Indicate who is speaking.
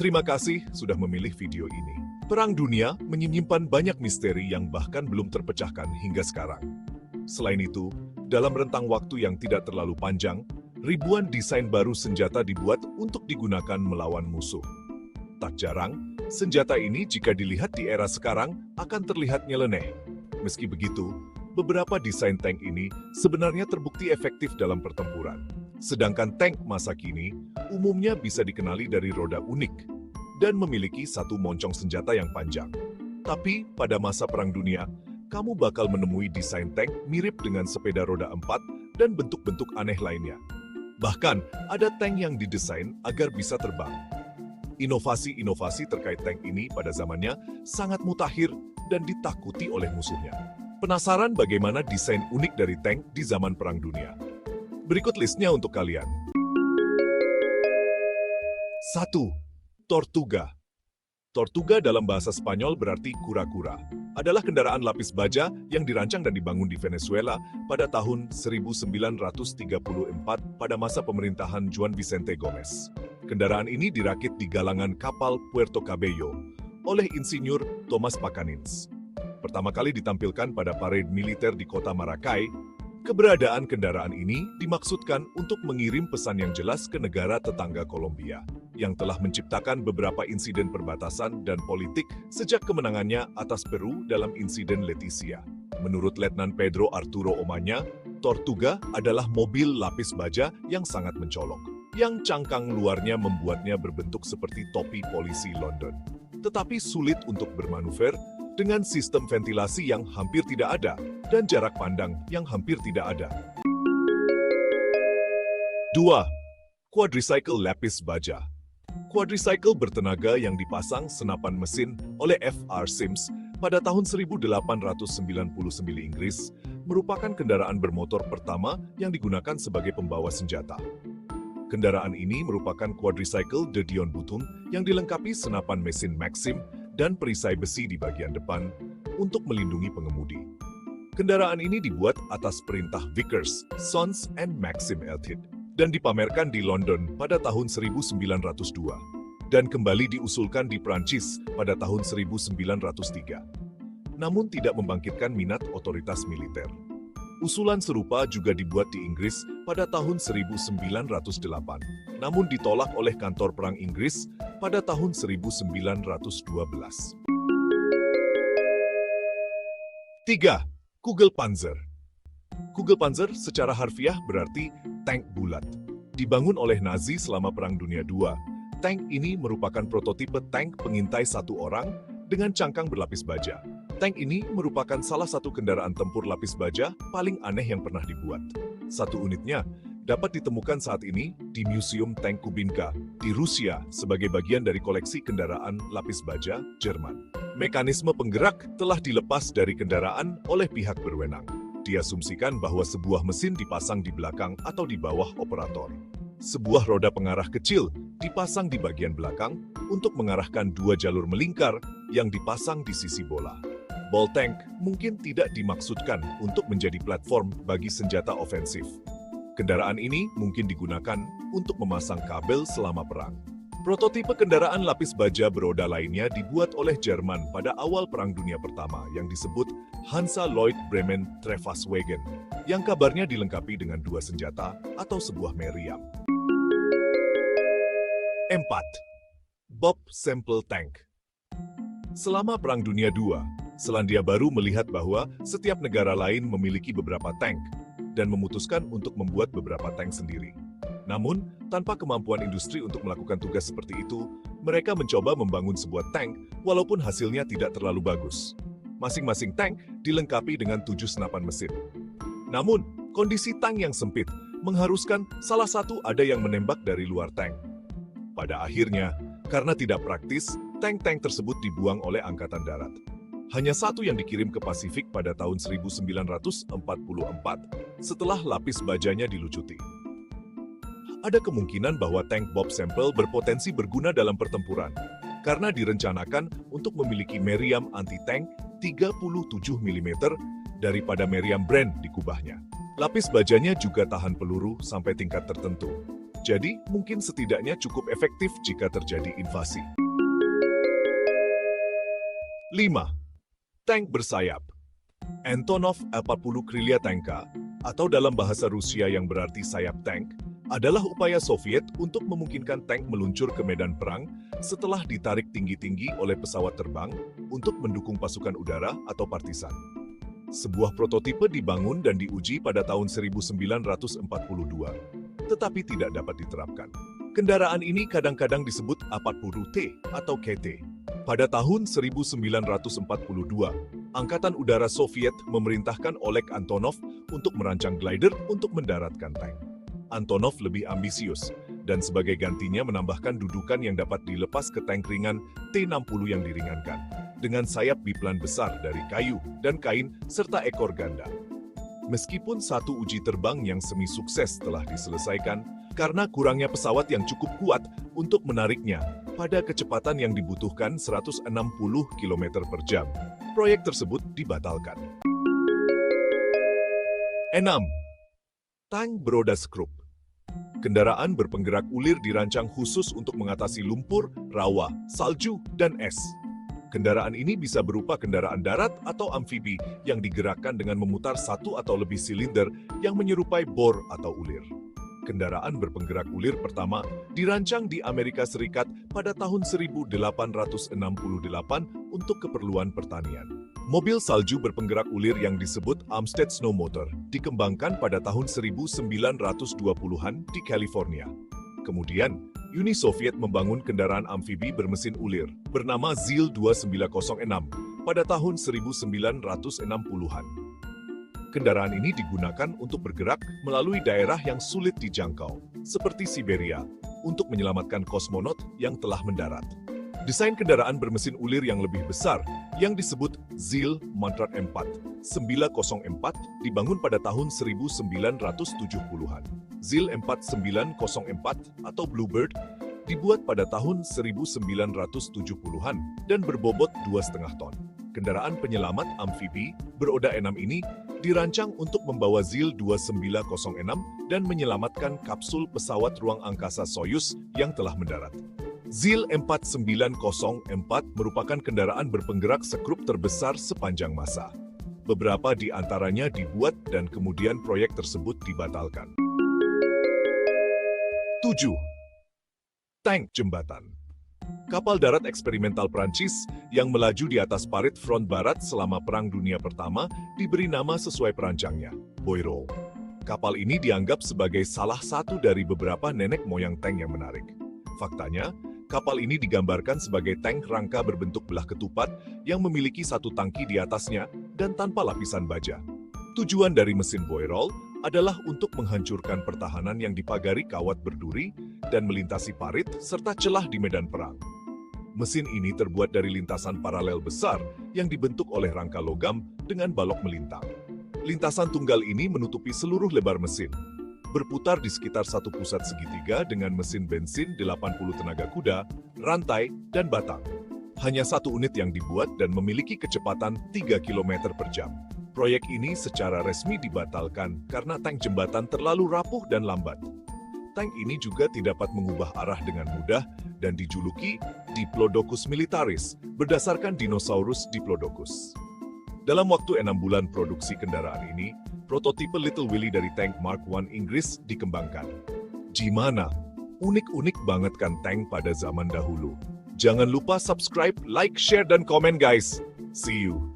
Speaker 1: Terima kasih sudah memilih video ini. Perang Dunia menyimpan banyak misteri yang bahkan belum terpecahkan hingga sekarang. Selain itu, dalam rentang waktu yang tidak terlalu panjang, ribuan desain baru senjata dibuat untuk digunakan melawan musuh. Tak jarang, senjata ini jika dilihat di era sekarang akan terlihat nyeleneh. Meski begitu, beberapa desain tank ini sebenarnya terbukti efektif dalam pertempuran. Sedangkan tank masa kini umumnya bisa dikenali dari roda unik dan memiliki satu moncong senjata yang panjang. Tapi pada masa Perang Dunia, kamu bakal menemui desain tank mirip dengan sepeda roda 4 dan bentuk-bentuk aneh lainnya. Bahkan, ada tank yang didesain agar bisa terbang. Inovasi-inovasi terkait tank ini pada zamannya sangat mutakhir dan ditakuti oleh musuhnya. Penasaran bagaimana desain unik dari tank di zaman Perang Dunia? Berikut listnya untuk kalian. 1. Tortuga. Tortuga dalam bahasa Spanyol berarti kura-kura. Adalah kendaraan lapis baja yang dirancang dan dibangun di Venezuela pada tahun 1934 pada masa pemerintahan Juan Vicente Gómez. Kendaraan ini dirakit di galangan kapal Puerto Cabello oleh insinyur Thomas Pacanins. Pertama kali ditampilkan pada parade militer di kota Maracay. Keberadaan kendaraan ini dimaksudkan untuk mengirim pesan yang jelas ke negara tetangga Kolombia, yang telah menciptakan beberapa insiden perbatasan dan politik sejak kemenangannya atas Peru dalam insiden Leticia. Menurut Letnan Pedro Arturo Omaña, Tortuga adalah mobil lapis baja yang sangat mencolok, yang cangkang luarnya membuatnya berbentuk seperti topi polisi London, tetapi sulit untuk bermanuver dengan sistem ventilasi yang hampir tidak ada dan jarak pandang yang hampir tidak ada. 2. Quadricycle lapis baja. Quadricycle bertenaga yang dipasang senapan mesin oleh F.R. Sims pada tahun 1899 Inggris merupakan kendaraan bermotor pertama yang digunakan sebagai pembawa senjata. Kendaraan ini merupakan quadricycle de Dion Bouton yang dilengkapi senapan mesin Maxim dan perisai besi di bagian depan untuk melindungi pengemudi. Kendaraan ini dibuat atas perintah Vickers, Sons and Maxim Ltd. Dan dipamerkan di London pada tahun 1902 dan kembali diusulkan di Prancis pada tahun 1903. Namun tidak membangkitkan minat otoritas militer. Usulan serupa juga dibuat di Inggris pada tahun 1908, namun ditolak oleh kantor perang Inggris pada tahun 1912. 3. Kugelpanzer. Kugelpanzer secara harfiah berarti tank bulat. Dibangun oleh Nazi selama Perang Dunia II, tank ini merupakan prototipe tank pengintai satu orang dengan cangkang berlapis baja. Tank ini merupakan salah satu kendaraan tempur lapis baja paling aneh yang pernah dibuat. Satu unitnya dapat ditemukan saat ini di Museum Tank Kubinka di Rusia sebagai bagian dari koleksi kendaraan lapis baja Jerman. Mekanisme penggerak telah dilepas dari kendaraan oleh pihak berwenang. Diasumsikan bahwa sebuah mesin dipasang di belakang atau di bawah operator. Sebuah roda pengarah kecil dipasang di bagian belakang untuk mengarahkan dua jalur melingkar yang dipasang di sisi bola. Ball tank mungkin tidak dimaksudkan untuk menjadi platform bagi senjata ofensif. Kendaraan ini mungkin digunakan untuk memasang kabel selama perang. Prototipe kendaraan lapis baja beroda lainnya dibuat oleh Jerman pada awal Perang Dunia Pertama yang disebut Hansa Lloyd Bremen Trefaswagen, yang kabarnya dilengkapi dengan dua senjata atau sebuah meriam. 4. Bob Sample Tank. Selama Perang Dunia II, Selandia Baru melihat bahwa setiap negara lain memiliki beberapa tank dan memutuskan untuk membuat beberapa tank sendiri. Namun, tanpa kemampuan industri untuk melakukan tugas seperti itu, mereka mencoba membangun sebuah tank walaupun hasilnya tidak terlalu bagus. Masing-masing tank dilengkapi dengan 7 senapan mesin. Namun, kondisi tank yang sempit mengharuskan salah satu ada yang menembak dari luar tank. Pada akhirnya, karena tidak praktis, tank-tank tersebut dibuang oleh Angkatan Darat. Hanya satu yang dikirim ke Pasifik pada tahun 1944 setelah lapis bajanya dilucuti. Ada kemungkinan bahwa tank Bob Sample berpotensi berguna dalam pertempuran karena direncanakan untuk memiliki meriam anti-tank 37 mm daripada meriam Bren di kubahnya. Lapis bajanya juga tahan peluru sampai tingkat tertentu. Jadi, mungkin setidaknya cukup efektif jika terjadi invasi. 5. Tank bersayap. Antonov 40 Krylia Tanka, atau dalam bahasa Rusia yang berarti sayap tank, adalah upaya Soviet untuk memungkinkan tank meluncur ke medan perang setelah ditarik tinggi-tinggi oleh pesawat terbang untuk mendukung pasukan udara atau partisan. Sebuah prototipe dibangun dan diuji pada tahun 1942, tetapi tidak dapat diterapkan. Kendaraan ini kadang-kadang disebut A-40T atau KT. Pada tahun 1942, Angkatan Udara Soviet memerintahkan Oleg Antonov untuk merancang glider untuk mendaratkan tank. Antonov lebih ambisius, dan sebagai gantinya menambahkan dudukan yang dapat dilepas ke tank ringan T-60 yang diringankan, dengan sayap biplan besar dari kayu dan kain serta ekor ganda. Meskipun satu uji terbang yang semi-sukses telah diselesaikan, karena kurangnya pesawat yang cukup kuat untuk menariknya pada kecepatan yang dibutuhkan 160 km per jam, proyek tersebut dibatalkan. 6. Tank beroda skrup. Kendaraan berpenggerak ulir dirancang khusus untuk mengatasi lumpur, rawa, salju, dan es. Kendaraan ini bisa berupa kendaraan darat atau amfibi yang digerakkan dengan memutar satu atau lebih silinder yang menyerupai bor atau ulir. Kendaraan berpenggerak ulir pertama dirancang di Amerika Serikat pada tahun 1868 untuk keperluan pertanian. Mobil salju berpenggerak ulir yang disebut Amstead Snow Motor dikembangkan pada tahun 1920-an di California. Kemudian, Uni Soviet membangun kendaraan amfibi bermesin ulir bernama ZIL-2906 pada tahun 1960-an. Kendaraan ini digunakan untuk bergerak melalui daerah yang sulit dijangkau, seperti Siberia, untuk menyelamatkan kosmonot yang telah mendarat. Desain kendaraan bermesin ulir yang lebih besar, yang disebut ZIL Mantrat M4 904, dibangun pada tahun 1970-an. ZIL M4904 atau Bluebird dibuat pada tahun 1970-an dan berbobot 2,5 ton. Kendaraan penyelamat amfibi beroda 6 ini dirancang untuk membawa ZIL-2906 dan menyelamatkan kapsul pesawat ruang angkasa Soyuz yang telah mendarat. ZIL M4904 merupakan kendaraan berpenggerak skrup terbesar sepanjang masa. Beberapa di antaranya dibuat dan kemudian proyek tersebut dibatalkan. 7. Tank jembatan. Kapal darat eksperimental Prancis yang melaju di atas parit front barat selama Perang Dunia Pertama diberi nama sesuai perancangnya, Boireau. Kapal ini dianggap sebagai salah satu dari beberapa nenek moyang tank yang menarik. Faktanya, kapal ini digambarkan sebagai tank rangka berbentuk belah ketupat yang memiliki satu tangki di atasnya dan tanpa lapisan baja. Tujuan dari mesin Boireau adalah untuk menghancurkan pertahanan yang dipagari kawat berduri dan melintasi parit serta celah di medan perang. Mesin ini terbuat dari lintasan paralel besar yang dibentuk oleh rangka logam dengan balok melintang. Lintasan tunggal ini menutupi seluruh lebar mesin, berputar di sekitar satu pusat segitiga dengan mesin bensin 80 tenaga kuda, rantai, dan batang. Hanya satu unit yang dibuat dan memiliki kecepatan 3 km per jam. Proyek ini secara resmi dibatalkan karena tank jembatan terlalu rapuh dan lambat. Tank ini juga tidak dapat mengubah arah dengan mudah dan dijuluki Diplodocus militaris berdasarkan dinosaurus Diplodocus. Dalam waktu 6 bulan produksi kendaraan ini, prototipe Little Willy dari tank Mark I Inggris dikembangkan. Gimana? Unik-unik banget kan tank pada zaman dahulu. Jangan lupa subscribe, like, share, dan komen guys. See you!